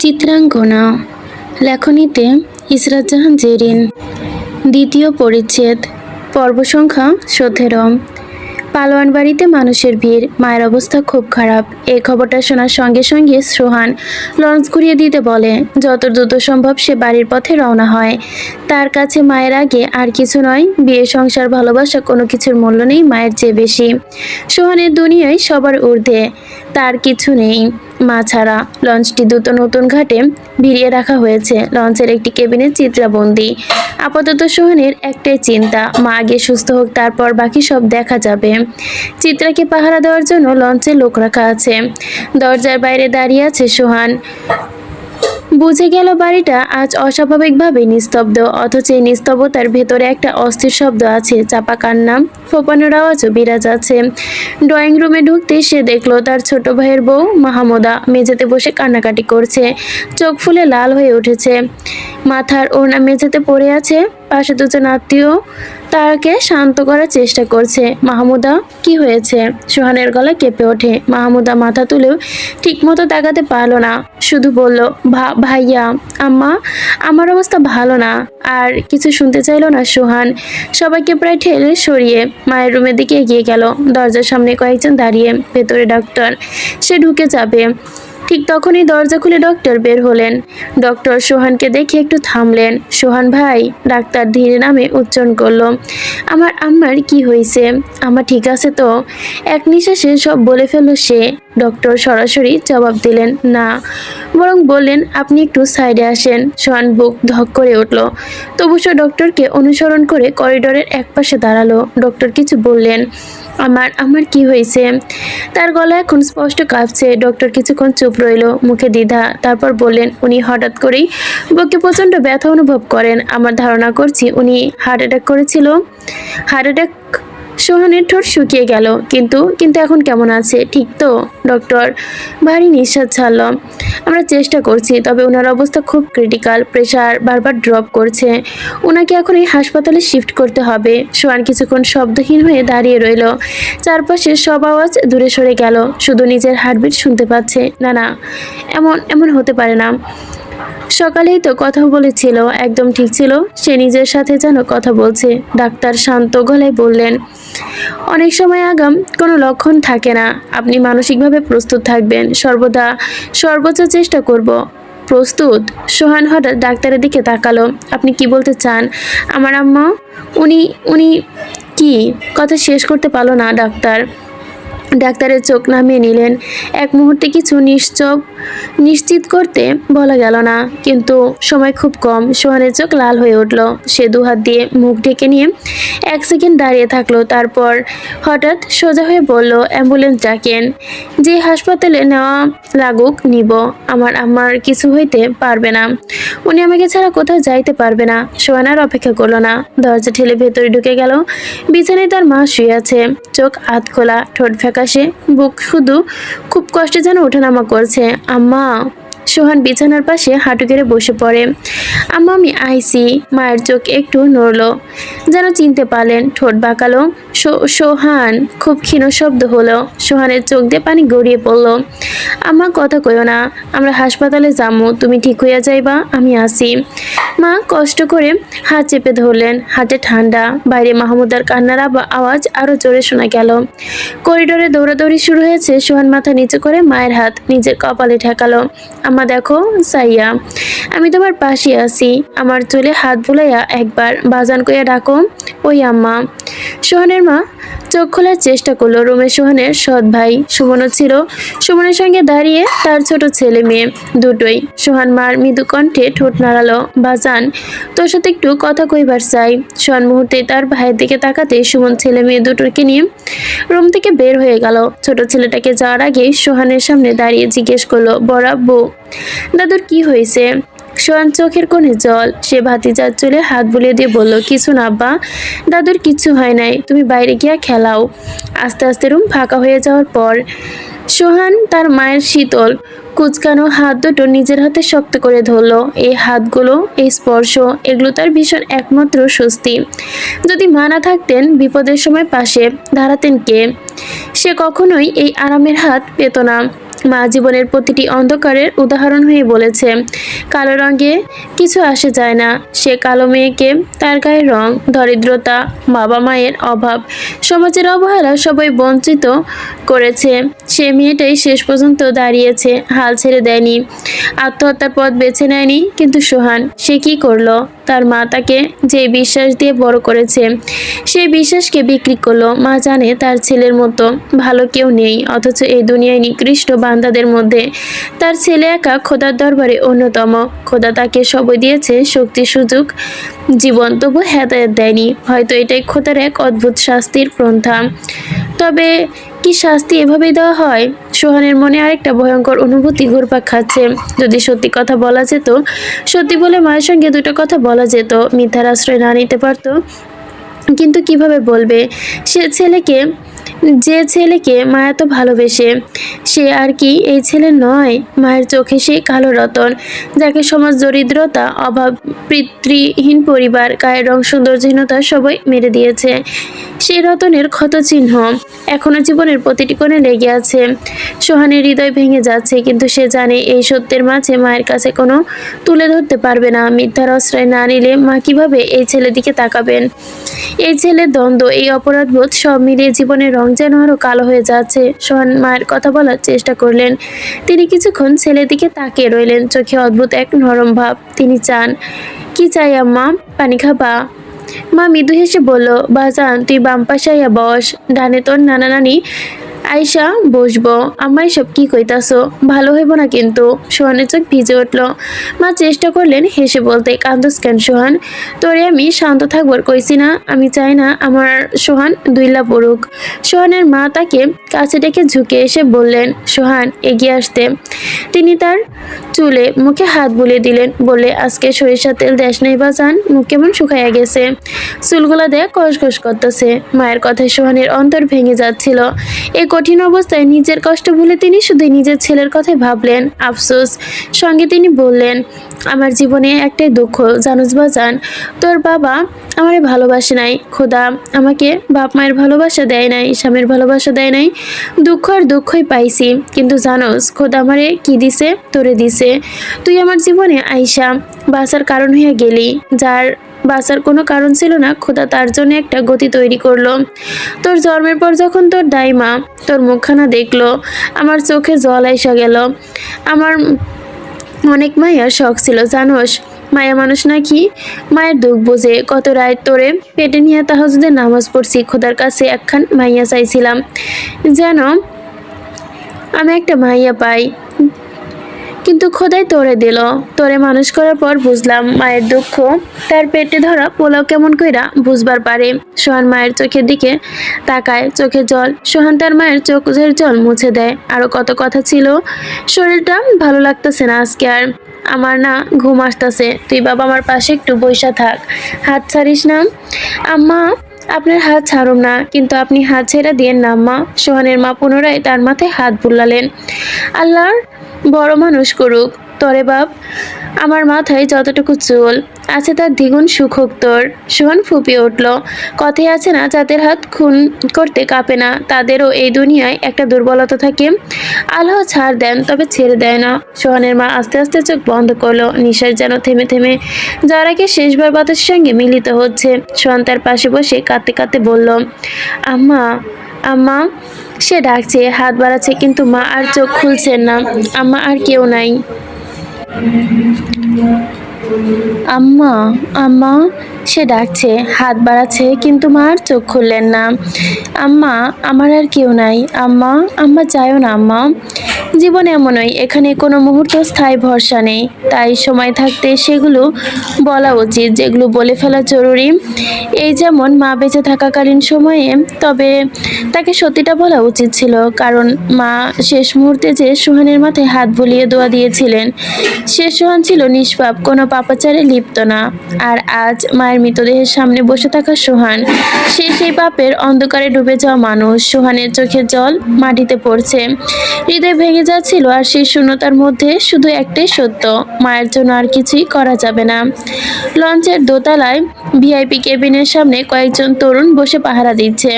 চিত্রাঙ্কনা লেখনীতে ইসরাত জাহান জেরিন। দ্বিতীয় পরিচ্ছেদ, পর্ব সংখ্যা 17। পালোয়ান বাড়িতে মানুষের ভিড়। মায়ের অবস্থা খুব খারাপ। এই খবরটা শোনার সঙ্গে সঙ্গে সোহান লঞ্চ ঘুরিয়ে দিতে বলে। যত দ্রুত সম্ভব সে বাড়ির পথে রওনা হয়। তার কাছে মায়ের আগে আর কিছু নয়। বিয়ে, সংসার, ভালোবাসা কোনো কিছুর মূল্য নেই মায়ের চেয়ে বেশি। সোহানের দুনিয়ায় সবার ঊর্ধ্বে, তার কিছু নেই মা ছাড়া। লঞ্চটি দ্রুত নতুন ঘাটে ভিড়িয়ে রাখা হয়েছে। লঞ্চের একটি কেবিনে চিত্রাবন্দী। আপাতত সোহানের একটাই চিন্তা, মা আগে সুস্থ হোক, তারপর বাকি সব দেখা যাবে। চিত্রাকে পাহারা দেওয়ার জন্য লঞ্চে লোক রাখা আছে। দরজার বাইরে দাঁড়িয়ে আছে সোহান। বুঝে গেল বাড়িটা আজ অস্বাভাবিকভাবে নিস্তব্ধ, অথচ এই নিস্তব্ধতার ভেতরে একটা অস্থির শব্দ আছে, চাপা কান্না, ফোপানোর আওয়াজও বিরাজ আছে। ড্রয়িং রুমে ঢুকতে সে দেখলো তার ছোট ভাইয়ের বউ মাহমুদা মেঝেতে বসে কান্নাকাটি করছে। চোখ ফুলে লাল হয়ে উঠেছে। মাথার ওড়না মেঝেতে পড়ে আছে। পাশে দুজন আত্মীয় তাকে শান্ত করার চেষ্টা করছে। মাহমুদা, কি হয়েছে? সোহানের গলা কেঁপে ওঠে। মাহমুদা মাথা তুলেও ঠিকমতো তাকাতে পারল না, শুধু বলল, ভাইয়া, আম্মা, আমার অবস্থা ভালো না। আর কিছু শুনতে চাইল না সোহান। সবাইকে প্রায় ঠেলে সরিয়ে মায়ের রুমের দিকে এগিয়ে গেল। দরজার সামনে কয়েকজন দাঁড়িয়ে, ভেতরে ডক্টর। সে ঢুকে যাবে, ঠিক তখনই দরজা খুলে ডক্টর বের হলেন। ডক্টর সোহানকে দেখে একটু থামলেন। সোহান ভাই, ডাক্তার ধীরে নামে উচ্চারণ করলো। আমার আম্মার কি হয়েছে? আমার ঠিক আছে তো? এক নিঃশ্বাসে সব বলে ফেলল সে। ডক্টর সরাসরি জবাব দিলেন না, বরং বললেন, আপনি একটু সাইডে আসেন। সোহান বুক ধক করে উঠল। তবু সে ডক্টরকে অনুসরণ করে করিডোরের একপাশে দাঁড়ালো। ডক্টর কিছু বললেন। আমার কি হয়েছে? তার গলা এখন স্পষ্ট কাঁপছে। ডক্টর কিছুক্ষণ চুপ রইল, মুখে দ্বিধা। তারপর বললেন, উনি হঠাৎ করেই বুকে প্রচণ্ড ব্যথা অনুভব করেন। আমার ধারণা করছি উনি হার্ট অ্যাটাক করেছিল। Heart attack? সোহানের ঠোঁট শুকিয়ে গেল। কিন্তু কিন্তু এখন কেমন আছে? ঠিক তো? ডক্টর ভারী নিঃশ্বাস ছাড়ল। আমরা চেষ্টা করছি, তবে ওনার অবস্থা খুব ক্রিটিক্যাল। প্রেশার বারবার ড্রপ করছে। ওনাকে এখনই হাসপাতালে শিফট করতে হবে। সোহান কিছুক্ষণ শব্দহীন হয়ে দাঁড়িয়ে রইল। চারপাশে সব আওয়াজ দূরে সরে গেল। শুধু নিজের হার্টবিট শুনতে পাচ্ছে। না না, এমন এমন হতে পারে না। সকালেই তো কথা বলেছিল, একদম ঠিক ছিল। সে নিজের সাথে যেন কথা বলছে। ডাক্তার শান্ত গলায় বললেন, অনেক সময় আগাম কোনো লক্ষণ থাকে না। আপনি মানসিকভাবে প্রস্তুত থাকবেন। সর্বদা সর্বোচ্চ চেষ্টা করব। প্রস্তুত? সোহান হঠাৎ ডাক্তারের দিকে তাকালো। আপনি কি বলতে চান? আমার আম্মা, উনি উনি কি? কথা শেষ করতে পারলো না ডাক্তার। ডাক্তারের চোখ নামিয়ে নিলেন। এক মুহূর্তে কিছু নিশ্চিত করতে বলা গেল না, কিন্তু সময় খুব কম। সোহানের চোখ লাল হয়ে উঠল। সে দুহাত দিয়ে মুখ ঢেকে নিয়ে এক সেকেন্ড দাঁড়িয়ে থাকলো। তারপর হঠাৎ সোজা হয়ে বলল, অ্যাম্বুলেন্স ডাকেন। যে হাসপাতালে নেওয়া লাগুক নিব। আমার আম্মার কিছু হইতে পারবে না। উনি আমাকে ছাড়া কোথাও যাইতে পারবে না। সোহান আর অপেক্ষা করলো না, দরজা ঠেলে ভেতরে ঢুকে গেল। বিছানায় তার মা শুয়ে আছে, চোখ আধ খোলা, ঠোঁট ফ্যাকাশে, বুক শুধু খুব কষ্টে যেন ওঠানামা করছে। আম্মা। সোহান বিছানার পাশে হাঁটু গেড়ে বসে পড়ে। আম্মা, আমি আইসি। মায়ের চোখ একটু নড়ল, যেন চিনতে পারলেন। ঠোঁট বাঁকালো। সোহান। খুব ক্ষীণ শব্দ হলো। সোহানের চোখ দিয়ে পানি গড়িয়ে পড়ল। আম্মা, কথা কইও না। আমরা হাসপাতালে যাবো, তুমি ঠিক হইয়া যাইবা, আমি আসি। মা কষ্ট করে হাত চেপে ধরলেন। হাতে ঠান্ডা। বাইরে মাহমুদার কান্নার আওয়াজ আরো জোরে শোনা গেল। করিডোরে দৌড়াদৌড়ি শুরু হয়েছে। সোহান মাথা নিচু করে মায়ের হাত নিজের কপালে ঠেকালো। আম্মা দেখো, সাইয়া, আমি তোমার পাশে আছি। আমার চুলে হাত বুলাইয়া একবার বাজান কইয়া ডাকো। ওই আম্মা। সোহানের মা চোখ খোলার চেষ্টা করলো। রুমে সোহানের সৎ ভাই সুমনও ছিল। সুমনের সঙ্গে দাঁড়িয়ে তার ছোট ছেলে মেয়ে দুটোই। সোহান মার মৃদু কণ্ঠে ঠোঁট নাড়ালো। বাজান, তোর সাথে একটু কথা কইবার চাই। সোহান মুহূর্তে তার ভাইয়ের দিকে তাকাতে সুমন ছেলে মেয়ে দুটোকে নিয়ে রুম থেকে বের হয়ে গেল। ছোট ছেলেটাকে যাওয়ার আগে সোহানের সামনে দাঁড়িয়ে জিজ্ঞেস করলো, বড় আব্বু, দাদুর কি হয়েছে? সোহান চোখের কোণে জল। সে ভাতিজার চুলে হাত বুলিয়ে দিয়ে বলল, কিছু না আব্বা, দাদুর কিচ্ছু হয় নাই, তুমি বাইরে গিয়া খেলাও। আস্তে আস্তে রুম ফাঁকা হয়ে যাওয়ার পর সোহান তার মায়ের শীতল কুচকানো হাত দুটো নিজের হাতে শক্ত করে ধরল। এই হাতগুলো, এই স্পর্শ, এগুলো তার ভীষণ একমাত্র স্বস্তি। যদি মা না থাকতেন, বিপদের সময় পাশে দাঁড়াতেন কে? সে কখনোই এই আরামের হাত পেত না। মা জীবনের প্রতিটি অন্ধকারের উদাহরণ হয়ে বলেছে, কালো রঙে কিছু আসে যায় না। সে কালো মেয়েকে, তার গায়ের রং, দরিদ্রতা, বাবা মায়ের অভাব, সমাজের অবহেলা সবাই বঞ্চিত করেছে। সে মেয়েটাই শেষ পর্যন্ত দাঁড়িয়েছে, হাল ছেড়ে দেয়নি, আত্মহত্যার পথ বেছে নেয়নি। কিন্তু সোহান, সে কি করলো? তার মা তাকে যে বিশ্বাস দিয়ে বড় করেছে, সেই বিশ্বাসকে বিক্রি করলো। মা জানে তার ছেলের মতো ভালো কেউ নেই, অথচ এই দুনিয়ায় নিকৃষ্ট বান্দাদের মধ্যে তার ছেলে একা খোদার দরবারে অন্যতম। খোদা তাকে সবই দিয়েছে, শক্তি, সুযোগ, জীবন, তবু হেদায়েত দেয়নি। হয়তো এটাই খোদার এক অদ্ভুত শাস্তির পন্থা। তবে কি শাস্তি এভাবেই দেওয়া হয়? সোহানের মনে আরেকটা ভয়ঙ্কর অনুভূতি ঘুরপাক খাচ্ছে। যদি সত্যি কথা বলা যেত, সত্যি বলে মায়ের সঙ্গে দুটো কথা বলা যেত, মিথ্যার আশ্রয় না নিতে পারতো। কিন্তু কিভাবে বলবে? যে ছেলেকে মা এত ভালোবেসে, সে আর কি এই ছেলে নয়? মায়ের চোখে সেই কালো রতন, যাকে সমাজ, দরিদ্রতা, অভাব, পিতৃহীন পরিবার, গায়ের রং, সৌন্দর্যহীনতা সবাই মেরে দিয়েছে। সেই রতনের ক্ষত চিহ্ন এখনো জীবনের প্রতিটি কোণে লেগে আছে। সোহানের হৃদয় ভেঙে যাচ্ছে, কিন্তু সে জানে এই সত্যের মাঝে মায়ের কাছে কোনো তুলে ধরতে পারবে না। মিথ্যার আশ্রয় না নিলে মা কিভাবে এই ছেলের দিকে তাকাবেন? এই ছেলের দ্বন্দ্ব, এই অপরাধবোধ সব মিলিয়ে জীবনের রং যেন আরো কালো হয়ে যাচ্ছে। সোহান মায়ের কথা বলার চেষ্টা করলেন। তিনি কিছুক্ষণ ছেলের দিকে তাকিয়ে রইলেন, চোখে অদ্ভুত এক নরম ভাব। তিনি চান। কি চাই আম্মা? পানি খাবা? মা মৃদু হেসে বলল, বাজান, তুই বাম পাশে আইয়া বস, ডানে তোর নানা নানি আইসা বসবো। আম্মা এসব কি কইতাছো? ভালো হইব না কিন্তু। সোহানের চোখ ভিজে উঠল। মা চেষ্টা করলেন হেসে বলতে, কান্দোস কেন সোহান? তোরে আমি শান্ত থাকবার কইছি না? আমি চাই না আমার সোহান দুইলা পড়ুক। সোহানের মা তাকে কাছে ডেকে ঝুঁকে এসে বললেন, সোহান এগিয়ে আসতে। তিনি তার চুলে মুখে হাত বুলিয়ে দিলেন, বলে, আজকে সরিষার তেল দেশ নাই বাজান, মুখ কেমন শুকাইয়া গেছে, চুলগুলা দেয়া কষকষ করতেছে। মায়ের কথায় সোহানের অন্তর ভেঙে যাচ্ছিল। এই কঠিন অবস্থায় নিজের কষ্ট ভুলে তিনি শুধু নিজের ছেলের কথাই ভাবলেন। আফসোস। সঙ্গে তিনি বললেন, আমার জীবনে একটাই দুঃখ জানোস বাজান, তোর বাবা আমারে ভালোবাসে নাই। খোদা আমাকে বাপ মায়ের ভালোবাসা দেয় নাই, স্বামীর ভালোবাসা দেয় নাই। দুঃখ আর দুঃখই পাইছি। কিন্তু জানোস খোদা আমারে কি দিছে? তোরে দিছে। তুই আমার জীবনে আইসা বাঁচার কারণ হইয়া গেলি। যার বাঁচার কোনো কারণ ছিল না, খোদা তার জন্য একটা গতি তৈরি করলো। তোর জন্মের পর যখন তোর দাইমা তোর মুখখানা দেখলো, আমার চোখে জল আইসা গেল। আমার অনেক মায়ের শখ ছিল জানোস। মায়া মানুষ নাকি মায়ের দুঃখ বোঝে। কত রাত তোরে পেটে নিয়ে তাহাজ্জুদের নামাজ পড়ছি, খোদার কাছে একখান মাইয়া চাইছিলাম, যেন আমি একটা মাইয়া পাই। কিন্তু খোদাই তোরে দিল। তোরে মানুষ করার পর বুঝলাম মায়ের দুঃখ। তার পেটে ধরা পোলাও কেমন কইরা বুঝবার পারে। সোহান মায়ের চোখের দিকে তাকায়, চোখে জল। সোহান তার মায়ের চোখের জল মুছে দেয়। আরো কত কথা ছিল। শরীরটা ভালো লাগতেছে না আজকে আর। আমার না ঘুম আসতেছে। তুই বাবা আমার পাশে একটু বইসা থাক, হাত ছাড়িস না। আম্মা, আপনার হাত ছাড়ুম না, কিন্তু আপনি হাত ছেড়ে দিয়েন না আম্মা। সোহানের মা পুনরায় তার মাথায় হাত বুলালেন। আল্লাহর বড় মানুষ করুক তরে বাপ। আমার মাথায় যতটুকু চুল আছে তার দ্বিগুণ সুখ হোক তোর। সোহান ফুপিয়ে উঠল। কথায় আছে না, যাদের হাত খুন করতে কাঁপে না, তাদেরও এই দুনিয়ায় একটা দুর্বলতা থাকে। আল্লাহ ছাড় দেন, তবে ছেড়ে দেয় না। সোহানের মা আস্তে আস্তে চোখ বন্ধ করলো। নিঃশ্বাস যেন থেমে থেমে যারাকে শেষবার বাতাসের সঙ্গে মিলিত হচ্ছে। সোহান তার পাশে বসে কাঁদতে কাঁদতে বলল, আম্মা, আম্মা। সে ডাকছে, হাত বাড়াচ্ছে, কিন্তু মা আর চোখ খুলছেন না। আম্মা আর কেউ নাই। আম্মা, আম্মা। সে ডাকছে, হাত বাড়াচ্ছে, কিন্তু মা আর চোখ খুললেন না। আম্মা, আমার আর কেউ নাই। আম্মা, আম্মা যায়ও না আম্মা। জীবন এমনই, এখানে কোনো মুহূর্ত স্থায়ী ভরসা নেই। তাই সময় থাকতে সেগুলো বলা উচিত, যেগুলো বলে ফেলা জরুরি। এই যেমন মা বেঁচে থাকাকালীন সময়ে, তবে তাকে সত্যিটা বলা উচিত ছিল। কারণ মা শেষ মুহূর্তে যে সোহানের মাথায় হাত বুলিয়ে দোয়া দিয়েছিলেন, সে সোহান ছিল নিষ্পাপ, কোনো পাপাচারে লিপ্ত না। আর আজ মায়ের মায়ের মৃতদেহের সামনে বসে থাকা সোহান। সে সেই পাপের অন্ধকারে ডুবে যাওয়া মানুষ। সোহানের চোখের জল মাটিতে পড়ছে, হৃদয় ভেঙে যাচ্ছিল। আর সেই শূন্যতার মধ্যে শুধু একটাই সত্য, মায়ের জন্য আর কিছুই করা যাবে না। লঞ্চের দোতলায় ভিআইপি কেবিনের সামনে কয়েকজন তরুণ বসে পাহারা দিচ্ছে।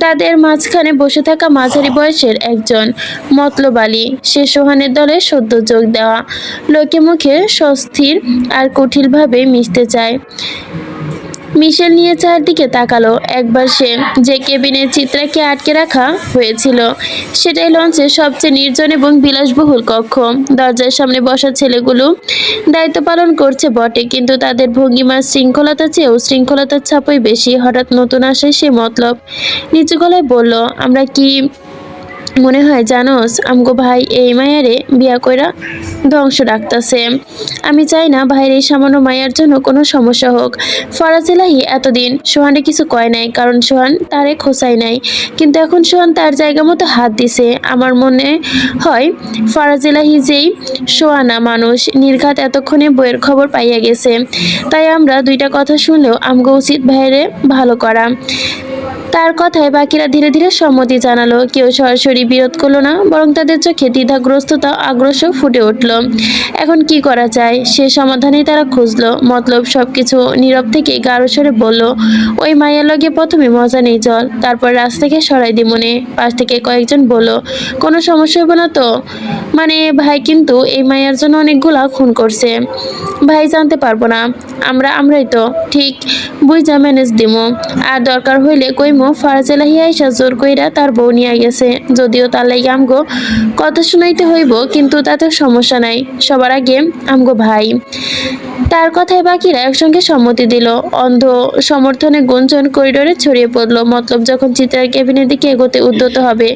তাদের মাঝখানে বসে থাকা মাঝারি বয়সের একজন মতলব আলী। সে সোহানের দলে সদ্য যোগ দেওয়া। লোকে মুখে স্বস্তির আর কুটিলভাবে মিশতে চায়। মিশেল নিয়ে চারদিকে তাকালো। একবার সে যে কেবিনের চিত্রাকে আটকে রাখা হয়েছিল সেটাই লঞ্চের সবচেয়ে নির্জন এবং বিলাসবহুল কক্ষ। দরজার সামনে বসা ছেলেগুলো দায়িত্ব পালন করছে বটে, কিন্তু তাদের ভঙ্গিমার শৃঙ্খলতার চেয়েও শৃঙ্খলতার ছাপই বেশি। হঠাৎ নতুন আসে সে মতলব নিচু গলায় বলল, আমরা কি মনে হয় জানোস, আমগো ভাই এই মায়ারে বিয়া কইরা ধ্বংস ডাকতাছে। আমি চাই না ভাইয়ের এই সামান্য মায়ার জন্য কোনো সমস্যা হোক। ফরাজ এলাহি এতদিন সোহানে কিছু কয় নাই, কারণ সোহান তারে খোঁচাই নাই, কিন্তু এখন সোহান তার জায়গা মতো হাত দিছে। আমার মনে হয় ফরাজ এলাহি যেই সোয়ানা মানুষ, নির্ঘাত এতক্ষণে বইয়ের খবর পাইয়া গেছে। তাই আমরা দুইটা কথা শুনলেও আমগো উচিত ভাইয়েরে ভালো করা। তার কথায় বাকিরা ধীরে ধীরে সম্মতি জানালো। কেউ সরাসরি বিরোধ করলো না, বরং তাদের চোখে দ্বিধাগ্রস্ততা আগ্রহ ফুটে উঠল। এখন কি করা যায় সে সমাধানেই তারা খুঁজলো। মতলব সবকিছু নীরব থেকে গাঢ় স্বরে বলল, ওই মায়ের লগে প্রথমে মজা নেই, চল, তারপর রাজ থেকে সরাই দিমুনে। পাশ থেকে কয়েকজন বলল, কোনো সমস্যা হবে না তো? মানে ভাই কিন্তু এই মায়ের জন্য অনেকগুলা খুন করছে। ভাই জানতে পারবো না, আমরাই তো ঠিক বুঝা ম্যানেজ দিমু। আর দরকার হইলে কইমু ফরাজ এলাহি আইসা জোর কইরা তার বউ নিয়ে গেছে। যদিও তার লাগি আমগো কথা শুনাইতে হইব, কিন্তু তাতে সমস্যা নাই। সবার আগে আমগো ভাই। তার কথায় বাকিরা একসঙ্গে সম্মতি দিল। অন্ধ সমর্থনে গুঞ্জন করিডোরে ছড়িয়ে পড়ল। মতলব যখন চিত্রার কেবিনের দিকে এগোতে উদ্যত হবে,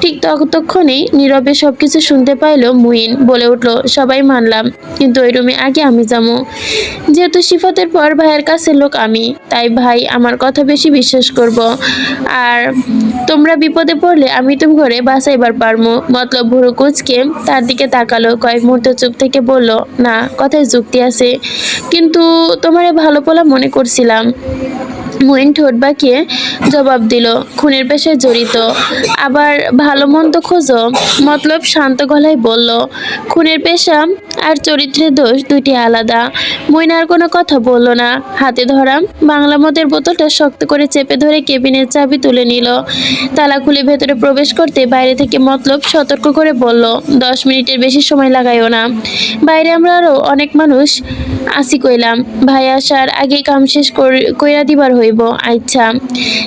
ঠিক ততক্ষণেই নীরবে সবকিছু শুনতে পাইল মুইন। বলে উঠল, সবাই মানলাম, কিন্তু ওই রুমে আগে আমি যাবো। যেহেতু সিফাতের পর ভাইয়ের কাছে লোক আমি, তাই ভাই আমার কথা বেশি বিশ্বাস করব। আর তোমরা বিপদে পড়লে আমি তুমি ঘরে বাঁচাইবার পারমু। মতলব ভুরু কুচকে তার দিকে তাকালো, কয়েক মুহূর্ত চুপ থেকে বলল, না, কথায় যুক্তি আছে, কিন্তু তোমারে ভালো পোলা মনে করছিলাম। মুইন ঠোঁট বাঁকিয়ে জবাব দিল, খুনের পেশায় জড়িত, আবার ভালো মন্দ খোঁজো। মতলব শান্ত গলায় বলল, খুনের পেশা আর চরিত্রের দোষ দুইটি আলাদা। মুইন আর কোনো কথা বলল না। হাতে ধরা বাংলা মদের বোতলটা শক্ত করে চেপে ধরে কেবিনের চাবি তুলে নিল। তালা খুলে ভেতরে প্রবেশ করতে বাইরে থেকে মতলব সতর্ক করে বলল, 10 মিনিটের বেশি সময় লাগাইও না। বাইরে আমরা আরো অনেক মানুষ আসি কইলাম, ভাই আসার আগে কাম শেষ কইরা দিবার হইব। আচ্ছা।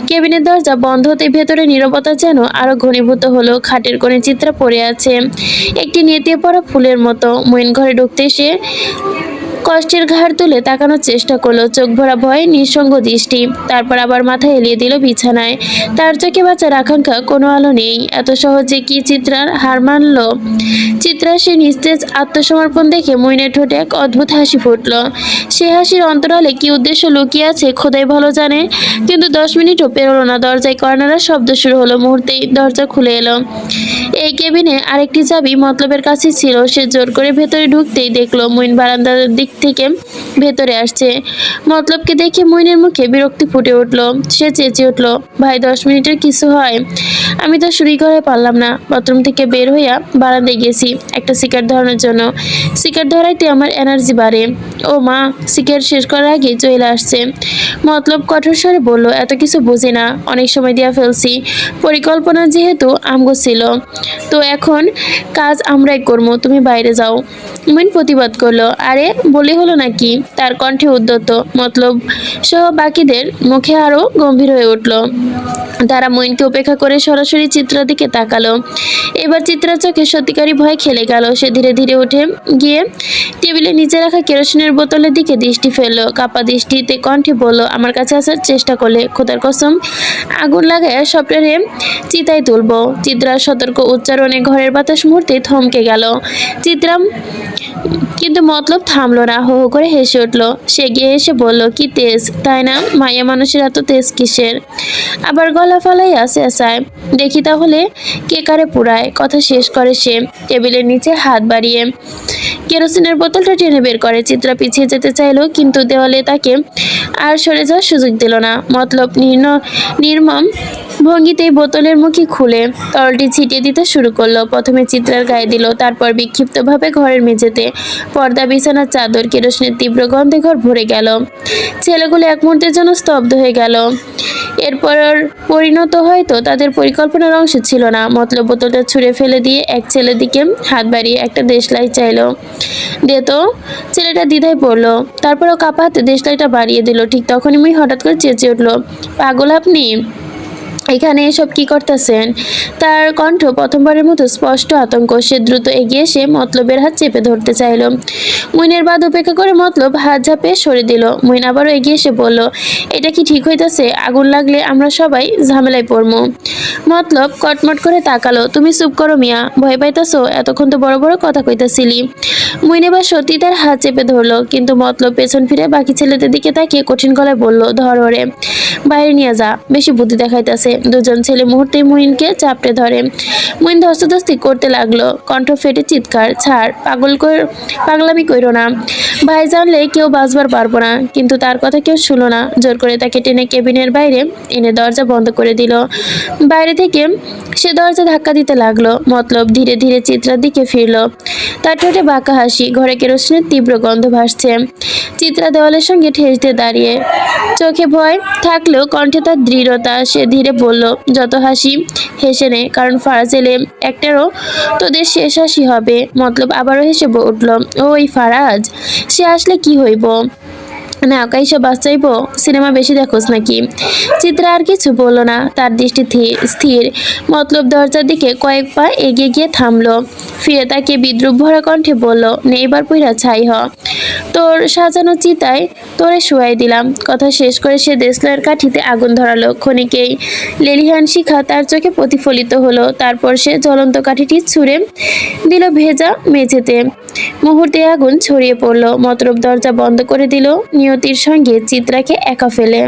কেবিনের দরজা বন্ধ হতে ভেতরে নীরবতা যেন আরো ঘনীভূত হলো। খাটের কোণে চিত্রা পড়ে আছে, একটি নেতিয়ে পড়া ফুলের মতো। মুইন ঘরে ঢুকতে সে কষ্টের ঘাড় তুলে তাকানোর চেষ্টা করলো, চোখ ভরা ভয়, নিঃসঙ্গ দৃষ্টি। তারপর আবার মাথা এলিয়ে দিল বিছানায়। তার চোখে বাঁচার আকাঙ্ক্ষা, কোনো আলো নেই। এত সহজে কি চিত্রার হার মানল? চিত্রা সে নিস্তেজ আত্মসমর্পণ দেখে মুইনের ঠোঁটে এক অদ্ভুত হাসি ফুটল। সে হাসির অন্তরালে কি উদ্দেশ্য লুকিয়ে আছে খোদাই ভালো জানে। কিন্তু 10 মিনিটও পেরোলো না, দরজায় কর্নারের শব্দ শুরু হলো। মুহূর্তেই দরজা খুলে এলো। এই কেবিনে আরেকটি চাবি মতলবের কাছে ছিল। সে জোর করে ভেতরে ঢুকতেই দেখলো মুইন বারান্দার দিক থেকে ভেতরে আসছে। মতলবকে দেখে মুইনের মুখে বিরক্তি ফুটে উঠল। সে চেঁচিয়ে উঠল, ভাই 10 মিনিটের কিছু হয়? আমি তো শুরু করে পারলাম না। বাথরুম থেকে বের হইয়া বারান্দায় গেছি একটা সিগারেট ধরানোর জন্য। সিগারেট ধরাইতে আমার এনার্জি বাড়ে। ও মা, সিগারেট শেষ করার আগে চলে আসছে। মতলব কঠোর স্বরে বলল, এত কিছু বুঝি না, অনেক সময় দিয়া ফেলছি। পরিকল্পনা যেহেতু আমগো ছিল, তো এখন কাজ আমরাই করবো, তুমি বাইরে যাও। মুইন প্রতিবাদ করলো, আরে বলে হলো নাকি? তার কণ্ঠে উদ্যত। মতলব সহ বাকিদের মুখে আরো গম্ভীর হয়ে উঠল। তারা মুইনকে উপেক্ষা করে সরাসরি চিত্রার দিকে তাকালো। এবার চিত্রার চোখে সত্যিকারই ভয় খেলে গেল। সে ধীরে ধীরে উঠে গিয়ে টেবিলে নিচে রাখা কেরোসিনের বোতলের দিকে দৃষ্টি ফেললো। কাপা দৃষ্টিতে কণ্ঠে বলল, আমার কাছে আসার চেষ্টা করলে খোদার কসম আগুন লাগায় সবটারে চিতায় তুলবো। চিত্রার সতর্ক উচ্চারণে ঘরের বাতাস মুহূর্তে থমকে গেল। চিত্রা কিন্তু মতলব থামলো না, হো হো করে হেসে উঠলো। সে গিয়ে এসে বলল, কি তেজ তাই না? মায়া মানুষের এত তেজ কিসের? আবার গলা ফালাইয়া চেঁচায়। দেখি তাহলে কে কারে পুরায়। কথা শেষ করে সে টেবিলের নিচে হাত বাড়িয়ে কেরোসিনের বোতলটা টেনে বের করে। চিত্রা পিছিয়ে যেতে চাইলো, কিন্তু দেওয়ালে তাকে আর সরে যাওয়ার সুযোগ দিল না। মতলব নির্মম ভঙ্গিতেই বোতলের মুখি খুলে তরলটি ছিটিয়ে দিতে শুরু করলো। প্রথমে চিত্রার গায়ে দিল, তারপর বিক্ষিপ্তভাবে ঘরের মেঝেতে। পর্দা, বিছানার চাদর, কেরোসিনের তীব্র গন্ধে ঘর ভরে গেল। ছেলেগুলো এক মুহূর্তের জন্য স্তব্ধ হয়ে গেল। এরপর পরিণত হয়তো তাদের পরিকল্পনার অংশ ছিল না। মতলব বোতলটা ছুঁড়ে ফেলে দিয়ে এক ছেলের দিকে হাত বাড়িয়ে একটা দেশলাই চাইলো। দে তো। ছেলেটা দ্বিধায় পড়লো, তারপরও কাপা হাতে দেশলাইটা বাড়িয়ে দিল। ঠিক তখনই মুই হঠাৎ করে চেঁচিয়ে উঠলো, পাগল আপনি? এখানে এসব কি করতেছেন? তার কণ্ঠ প্রথমবারের মতো স্পষ্ট আতঙ্ক। সে দ্রুত এগিয়ে এসে মতলবের হাত চেপে ধরতে চাইল। মুইনের বাদ উপেক্ষা করে মতলব হাত ঝাঁপে সরে দিল। মুইন আবারও এগিয়ে এসে বলল, এটা কি ঠিক হইতাছে? আগুন লাগলে আমরা সবাই ঝামেলায় পড়মু। মতলব কটমট করে তাকালো। তুমি চুপ করো মিয়া, ভয় পাইতাছো? এতক্ষণ তো বড় বড় কথা কইতাছিলি। মুইন এবার সত্যি তার হাত চেপে ধরলো, কিন্তু মতলব পেছন ফিরে বাকি ছেলেদের দিকে তাকিয়ে কঠিন গলায় বলল, ধর ওরে, বাইরে নিয়ে যা, বেশি বুদ্ধি দেখাইতাছে। দুজন ছেলে মুহূর্তেই মুইনকে চাপড়ে ধরে। মুইন ধস্তাধস্তি করতে লাগলো, কণ্ঠ ফেটে চিৎকার, ছাড়, পাগলামি কইরো না। ভাই জানলে কেউ বাঁচবার পারবো না। কিন্তু তার কথা কেউ শুনলো না। জোর করে তাকে টেনে কেবিনের বাইরে এনে দরজা বন্ধ করে দিল। বাইরে থেকে সে দরজা ধাক্কা দিতে লাগলো। মতলব ধীরে ধীরে চিত্রার দিকে ফিরলো। তার ঠোঁটে বাঁকা হাসি, ঘরে কেরোসিনের তীব্র গন্ধ ভাসছে। চিত্রা দেওয়ালের সঙ্গে ঠেস দিয়ে দাঁড়িয়ে, চোখে ভয় থাকলেও কণ্ঠে তার দৃঢ়তা। সে ধীরে বলল, যত হাসি হেসে নে, কারণ ফারাজ এলে একটারও তোদের শেষ হাসি হবে। মতলব আবারও হেসে উঠল, ওই ফারাজ, সে আসলে কি হইব? না কাইসা বাঁচাইব? সিনেমা বেশি দেখোস নাকি? চিত্রা আর কিছু বলল না, তার দৃষ্টি স্থির। মতলব দরজার দিকে কয়েক পা এগিয়ে গিয়ে থামলো। ফিরে তাকে বিদ্রুপ ভরা কণ্ঠে বলল, নেইবার পুইরা ছাই হ, তোর সাজানো চিতায় তোরে শুয়াই দিলাম। কথা শেষ করে সে দেশলাইয়ের কাঠিতে আগুন ধরালো। ক্ষণিকেই লেলিহান শিখা তার চোখে প্রতিফলিত হলো। তারপর সে জ্বলন্ত কাঠিটি ছুঁড়ে দিল ভেজা মেঝেতে। মুহূর্তে আগুন ছড়িয়ে পড়ল। মতলব দরজা বন্ধ করে দিল, নিয়তির সঙ্গে চিত্রাকে একা ফেলে।